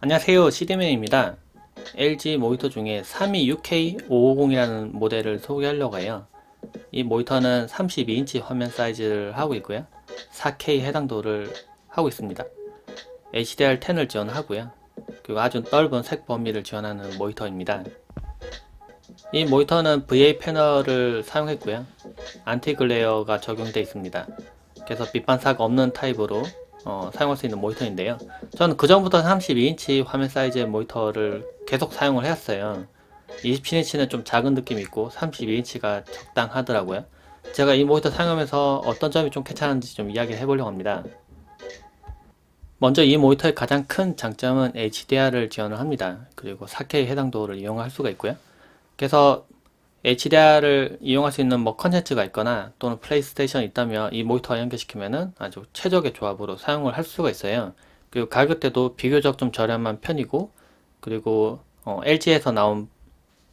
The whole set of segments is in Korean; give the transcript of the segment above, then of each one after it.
안녕하세요, CD맨입니다. LG 모니터 중에 32UK550이라는 모델을 소개하려고 해요. 이 모니터는 32인치 화면 사이즈를 하고 있고요, 4K 해당도를 하고 있습니다. HDR10을 지원하고요, 그리고 아주 넓은 색 범위를 지원하는 모니터입니다. 이 모니터는 VA 패널을 사용했고요, 안티 글레어가 적용되어 있습니다. 그래서 빛 반사가 없는 타입으로 사용할 수 있는 모니터인데요. 저는 그전부터 32인치 화면 사이즈의 모니터를 계속 사용을 했어요. 27인치는 좀 작은 느낌이 있고 32인치가 적당하더라고요. 제가 이 모니터 사용하면서 어떤 점이 좀 괜찮은지 좀 이야기를 해보려고 합니다. 먼저 이 모니터의 가장 큰 장점은 HDR을 지원을 합니다. 그리고 4K 해당도를 이용할 수가 있고요. 그래서 HDR을 이용할 수 있는 컨텐츠가 있거나 또는 플레이스테이션이 있다면 이 모니터와 연결시키면은 아주 최적의 조합으로 사용을 할 수가 있어요. 그리고 가격대도 비교적 좀 저렴한 편이고, 그리고 LG에서 나온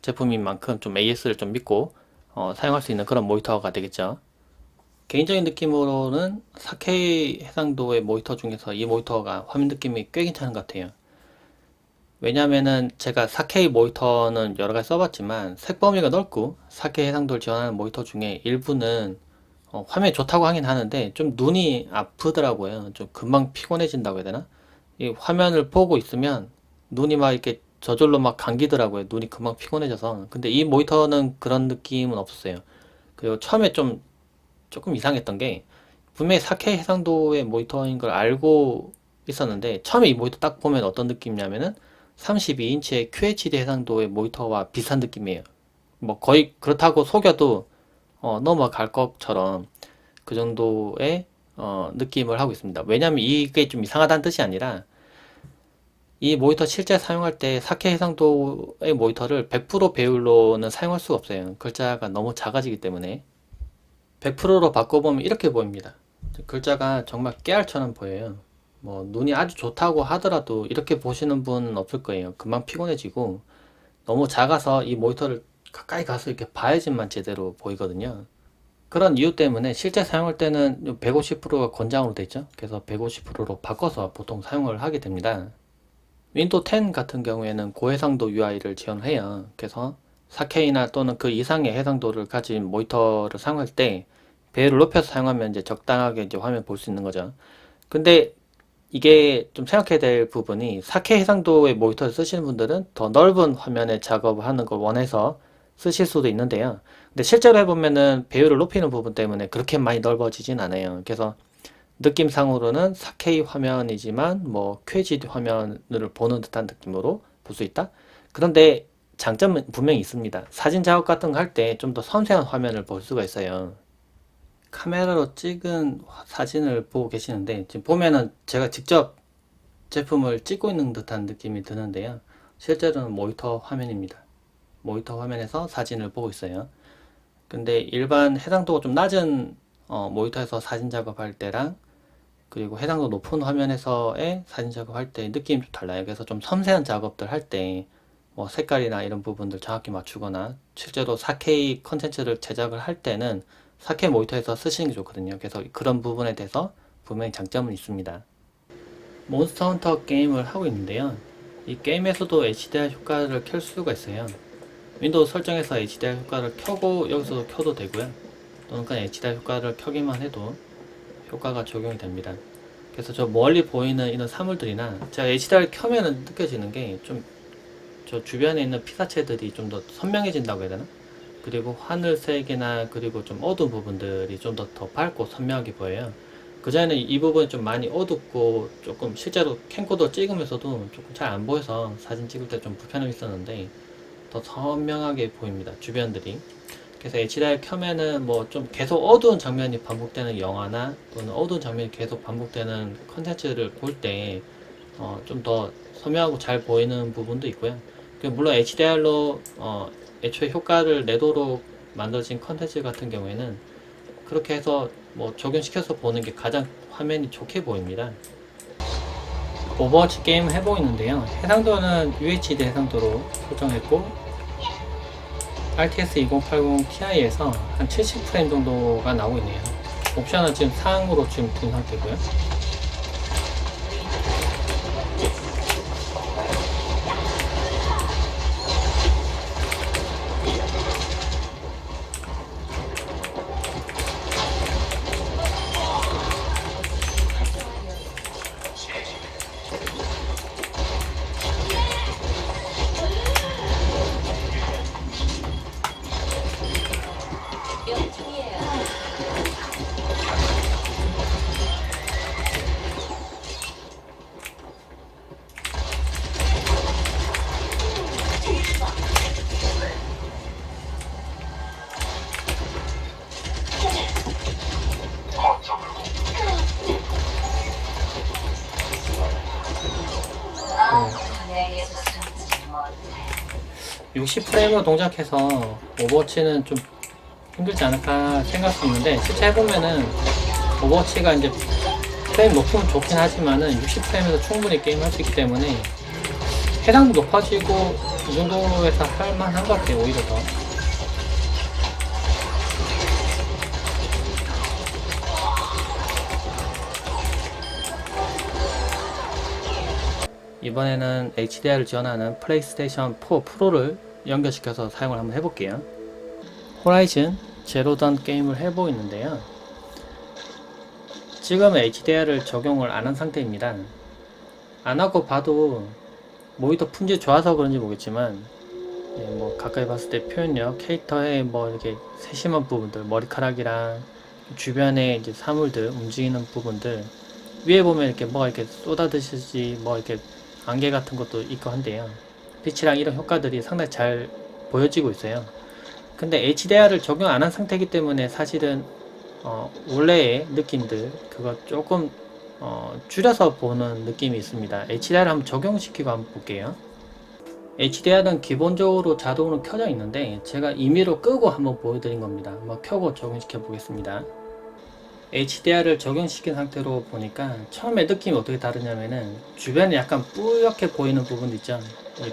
제품인 만큼 좀 AS를 좀 믿고 사용할 수 있는 그런 모니터가 되겠죠. 개인적인 느낌으로는 4K 해상도의 모니터 중에서 이 모니터가 화면 느낌이 꽤 괜찮은 것 같아요. 왜냐면은 제가 4K 모니터는 여러 가지 써봤지만 색 범위가 넓고 4K 해상도를 지원하는 모니터 중에 일부는 화면이 좋다고 하긴 하는데 좀 눈이 아프더라고요. 좀 금방 피곤해진다고 해야 되나? 이 화면을 보고 있으면 눈이 막 이렇게 저절로 막 감기더라고요. 눈이 금방 피곤해져서. 근데 이 모니터는 그런 느낌은 없었어요. 그리고 처음에 좀 조금 이상했던 게, 분명히 4K 해상도의 모니터인 걸 알고 있었는데 처음에 이 모니터 딱 보면 어떤 느낌이냐면은 32인치의 QHD 해상도의 모니터와 비슷한 느낌이에요. 뭐 거의 그렇다고 속여도 넘어갈 것처럼 그 정도의 느낌을 하고 있습니다. 왜냐면 이게 좀 이상하다는 뜻이 아니라, 이 모니터 실제 사용할 때 4K 해상도의 모니터를 100% 배율로는 사용할 수가 없어요. 글자가 너무 작아지기 때문에. 100%로 바꿔보면 이렇게 보입니다. 글자가 정말 깨알처럼 보여요. 뭐 눈이 아주 좋다고 하더라도 이렇게 보시는 분은 없을 거예요. 금방 피곤해지고, 너무 작아서 이 모니터를 가까이 가서 이렇게 봐야지만 제대로 보이거든요. 그런 이유 때문에 실제 사용할 때는 150%가 권장으로 되어 있죠. 그래서 150%로 바꿔서 보통 사용을 하게 됩니다. 윈도우 10 같은 경우에는 고해상도 UI를 지원해요. 그래서 4K나 또는 그 이상의 해상도를 가진 모니터를 사용할 때 배열을 높여서 사용하면 이제 적당하게 이제 화면 볼 수 있는 거죠. 근데 이게 좀 생각해야 될 부분이, 4K 해상도의 모니터를 쓰시는 분들은 더 넓은 화면에 작업을 하는 걸 원해서 쓰실 수도 있는데요. 근데 실제로 해보면은 배율을 높이는 부분 때문에 그렇게 많이 넓어지진 않아요. 그래서 느낌상으로는 4K 화면이지만 뭐 QHD 화면을 보는 듯한 느낌으로 볼 수 있다. 그런데 장점은 분명히 있습니다. 사진 작업 같은 거 할 때 좀 더 섬세한 화면을 볼 수가 있어요. 카메라로 찍은 사진을 보고 계시는데, 지금 보면은 제가 직접 제품을 찍고 있는 듯한 느낌이 드는데요. 실제로는 모니터 화면입니다. 모니터 화면에서 사진을 보고 있어요. 근데 일반 해상도가 좀 낮은 모니터에서 사진 작업할 때랑, 그리고 해상도 높은 화면에서의 사진 작업할 때 느낌이 좀 달라요. 그래서 좀 섬세한 작업들 할 때 뭐 색깔이나 이런 부분들 정확히 맞추거나, 실제로 4K 컨텐츠를 제작을 할 때는 4K 모니터에서 쓰시는 게 좋거든요. 그래서 그런 부분에 대해서 분명히 장점은 있습니다. 몬스터 헌터 게임을 하고 있는데요, 이 게임에서도 HDR 효과를 켤 수가 있어요. 윈도우 설정에서 HDR 효과를 켜고 여기서도 켜도 되고요, 또는 그냥 HDR 효과를 켜기만 해도 효과가 적용이 됩니다. 그래서 저 멀리 보이는 이런 사물들이나, 제가 HDR 켜면은 느껴지는 게 좀, 저 주변에 있는 피사체들이 좀 더 선명해진다고 해야 되나? 그리고 하늘색이나 그리고 좀 어두운 부분들이 좀 더 밝고 선명하게 보여요. 그전에는 이 부분이 좀 많이 어둡고 조금 실제로 캠코더 찍으면서도 조금 잘 안 보여서 사진 찍을 때 좀 불편함이 있었는데, 더 선명하게 보입니다, 주변들이. 그래서 HDR 켜면은 뭐 좀 계속 어두운 장면이 반복되는 영화나 또는 어두운 장면이 계속 반복되는 컨텐츠를 볼 때 좀 더 선명하고 잘 보이는 부분도 있고요. 물론 HDR로 애초에 효과를 내도록 만들어진 컨텐츠 같은 경우에는 그렇게 해서 뭐 적용시켜서 보는 게 가장 화면이 좋게 보입니다. 오버워치 게임 해보고 있는데요, 해상도는 UHD 해상도로 설정했고 RTX 2080 Ti에서 한 70프레임 정도가 나오고 있네요. 옵션은 지금 상으로 지금 둔 상태고요. 60프레임으로 동작해서 오버워치는 좀 힘들지 않을까 생각했는데 실제 해보면은 오버워치가 이제 프레임 높으면 좋긴 하지만은 60프레임에서 충분히 게임할 수 있기 때문에 해상도 높아지고 이 정도에서 할만한 것 같아요. 오히려 더. 이번에는 HDR을 지원하는 플레이스테이션 4 프로를 연결시켜서 사용을 한번 해볼게요. 호라이즌 제로던 게임을 해보고 있는데요. 지금은 HDR을 적용을 안 한 상태입니다. 안 하고 봐도 모니터 품질이 좋아서 그런지 모르겠지만 뭐 가까이 봤을 때 표현력, 캐릭터의 뭐 이렇게 세심한 부분들, 머리카락이랑 주변에 이제 사물들, 움직이는 부분들 위에 보면 이렇게 뭐가 이렇게 쏟아지듯이 뭐 이렇게 안개 같은 것도 있고 한데요. 빛이랑 이런 효과들이 상당히 잘 보여지고 있어요. 근데 HDR을 적용 안 한 상태이기 때문에 사실은 원래의 느낌들 그거 조금 줄여서 보는 느낌이 있습니다. HDR을 한번 적용시키고 한번 볼게요. HDR은 기본적으로 자동으로 켜져 있는데 제가 임의로 끄고 한번 보여드린 겁니다. 한번 켜고 적용시켜 보겠습니다. HDR을 적용시킨 상태로 보니까 처음에 느낌이 어떻게 다르냐면은 주변에 약간 뿌옇게 보이는 부분 있죠.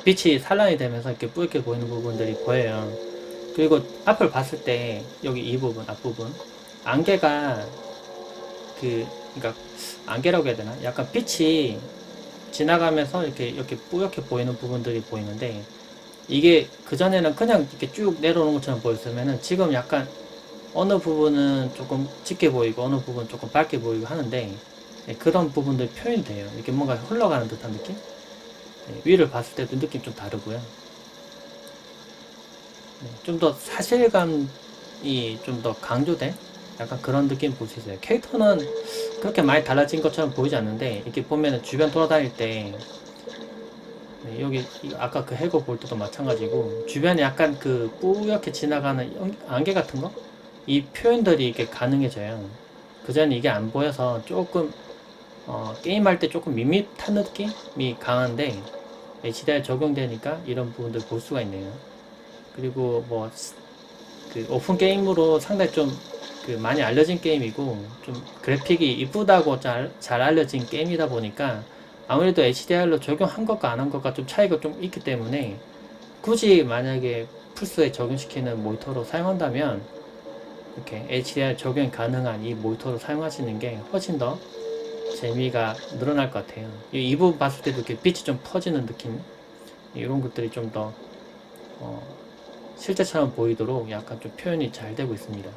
빛이 산란이 되면서 이렇게 뿌옇게 보이는 부분들이 보여요. 그리고 앞을 봤을 때 여기 이 부분 앞부분 안개가 그러니까 안개라고 해야 되나? 약간 빛이 지나가면서 이렇게 뿌옇게 보이는 부분들이 보이는데 이게 그전에는 그냥 이렇게 쭉 내려오는 것처럼 보였으면은 지금 약간 어느 부분은 조금 짙게 보이고 어느 부분은 조금 밝게 보이고 하는데 그런 부분들이 표현이 돼요. 이렇게 뭔가 흘러가는 듯한 느낌? 위를 봤을 때도 느낌 좀 다르고요. 좀 더 사실감이 좀 더 강조된 약간 그런 느낌 볼 수 있어요. 캐릭터는 그렇게 많이 달라진 것처럼 보이지 않는데 이렇게 보면은 주변 돌아다닐 때 여기 아까 그 해고 볼 때도 마찬가지고 주변에 약간 그 뿌옇게 지나가는 안개 같은 거? 이 표현들이 이렇게 가능해져요. 그전에 이게 안 보여서 조금 게임할 때 조금 밋밋한 느낌이 강한데 HDR 적용되니까 이런 부분들 볼 수가 있네요. 그리고 뭐 그 오픈 게임으로 상당히 좀 그 많이 알려진 게임이고 좀 그래픽이 이쁘다고 잘 알려진 게임이다 보니까 아무래도 HDR로 적용한 것과 안 한 것과 좀 차이가 좀 있기 때문에 굳이 만약에 플스에 적용시키는 모니터로 사용한다면 이렇게 HDR 적용이 가능한 이 모니터를 사용하시는 게 훨씬 더 재미가 늘어날 것 같아요. 이 부분 봤을 때도 이렇게 빛이 좀 퍼지는 느낌 이런 것들이 좀 더 실제처럼 보이도록 약간 좀 표현이 잘 되고 있습니다.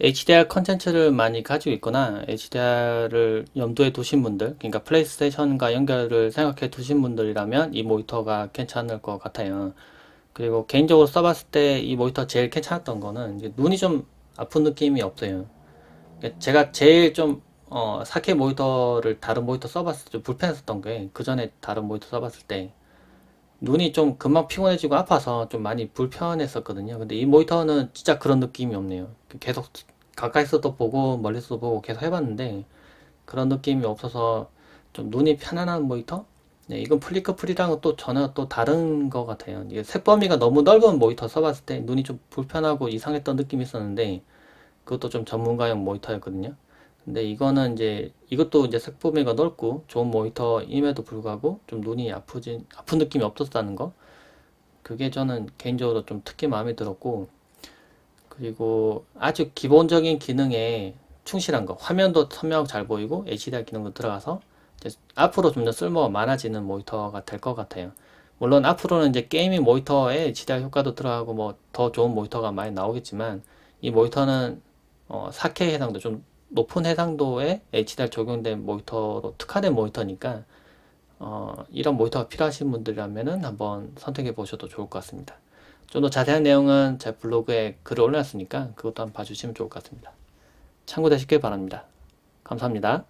HDR 컨텐츠를 많이 가지고 있거나 HDR을 염두에 두신 분들, 그러니까 플레이스테이션과 연결을 생각해 두신 분들이라면 이 모니터가 괜찮을 것 같아요. 그리고 개인적으로 써봤을 때 이 모니터 제일 괜찮았던 거는 이제 눈이 좀 아픈 느낌이 없어요. 제가 제일 좀 4K 모니터를 다른 모니터 써봤을 때 좀 불편했었던 게 그 전에 다른 모니터 써봤을 때 눈이 좀 금방 피곤해지고 아파서 좀 많이 불편했었거든요. 근데 이 모니터는 진짜 그런 느낌이 없네요. 계속 가까이서도 보고 멀리서도 보고 계속 해봤는데 그런 느낌이 없어서 좀 눈이 편안한 모니터? 네, 이건 플리커 프리랑은 또 전혀 또 다른 것 같아요. 이게 색범위가 너무 넓은 모니터 써봤을 때 눈이 좀 불편하고 이상했던 느낌이 있었는데 그것도 좀 전문가용 모니터였거든요. 근데 이거는 이제 이것도 이제 색범위가 넓고 좋은 모니터임에도 불구하고 좀 눈이 아픈 느낌이 없었다는 거. 그게 저는 개인적으로 좀 특히 마음에 들었고 그리고 아주 기본적인 기능에 충실한 거. 화면도 선명하고 잘 보이고 HDR 기능도 들어가서 이제 앞으로 좀 더 쓸모가 많아지는 모니터가 될 것 같아요. 물론 앞으로는 이제 게이밍 모니터에 HDR 효과도 들어가고 뭐 더 좋은 모니터가 많이 나오겠지만 이 모니터는 4K 해상도 좀 높은 해상도의 HDR 적용된 모니터로 특화된 모니터니까 이런 모니터가 필요하신 분들이라면은 한번 선택해 보셔도 좋을 것 같습니다. 좀 더 자세한 내용은 제 블로그에 글을 올려놨으니까 그것도 한번 봐주시면 좋을 것 같습니다. 참고되시길 바랍니다. 감사합니다.